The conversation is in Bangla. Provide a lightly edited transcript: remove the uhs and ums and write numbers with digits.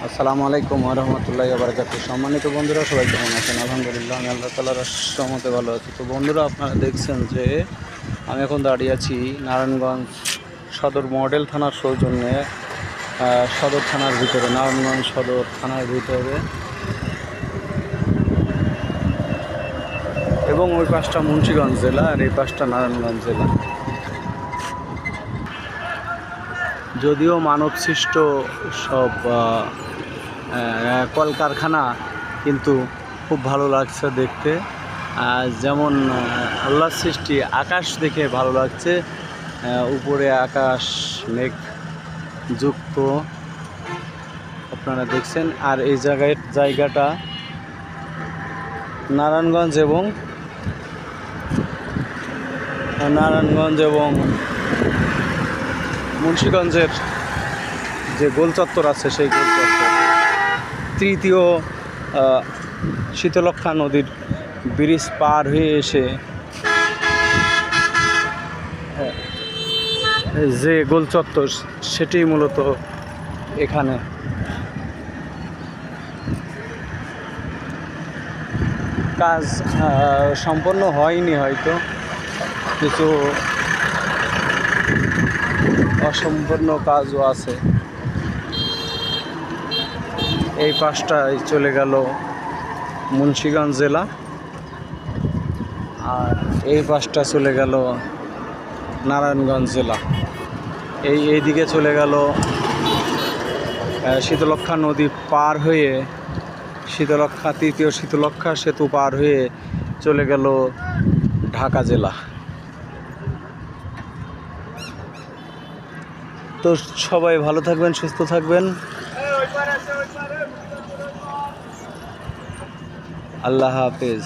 আসসালামু আলাইকুম ওয়া রাহমাতুল্লাহি ওয়া বারাকাতুহু। সম্মানিত বন্ধুরা, সবাই কেমন আছেন? আলহামদুলিল্লাহ, আমি আল্লাহ তাআলার রহমতে ভালো আছি। তো বন্ধুরা, আপনারা দেখছেন যে আমি এখন দাঁড়িয়ে আছি নারায়ণগঞ্জ সদর মডেল থানার সৌজন্যে, সদর থানার ভিতরে, নারায়ণগঞ্জ সদর থানার ভিতরে, এবং ওই পাশটা মুন্সিগঞ্জ জেলা আর এই পাশটা নারায়ণগঞ্জ জেলা। যদিও মানবসৃষ্ট সব কলকারখানা, কিন্তু খুব ভালো লাগছে দেখতে। যেমন আল্লাহর সৃষ্টি, আকাশ দেখে ভালো লাগছে। উপরে আকাশ মেঘ যুক্ত আপনারা দেখছেন। আর এই জায়গাটা নারায়ণগঞ্জ এবং মুন্সিগঞ্জের যে গোল চত্বর আছে, সেই গোল চত্বর তৃতীয় শীতলক্ষ্যা নদীর ব্রিজ পার হয়ে এসে যে গোল চত্বর, সেটি মূলত এখানে। কাজ সম্পন্ন হয়নি, হয়তো কিছু অসম্পূর্ণ কাজও আছে। এই পাশটায় চলে গেল মুন্সিগঞ্জ জেলা, আর এই পাশটা চলে গেল নারায়ণগঞ্জ জেলা। এইদিকে চলে গেল শীতলক্ষ্যা নদী পার হয়ে, তৃতীয় শীতলক্ষ্যা সেতু পার হয়ে চলে গেল ঢাকা জেলা। তো সবাই ভালো থাকবেন, সুস্থ থাকবেন। আল্লাহ হাফেজ।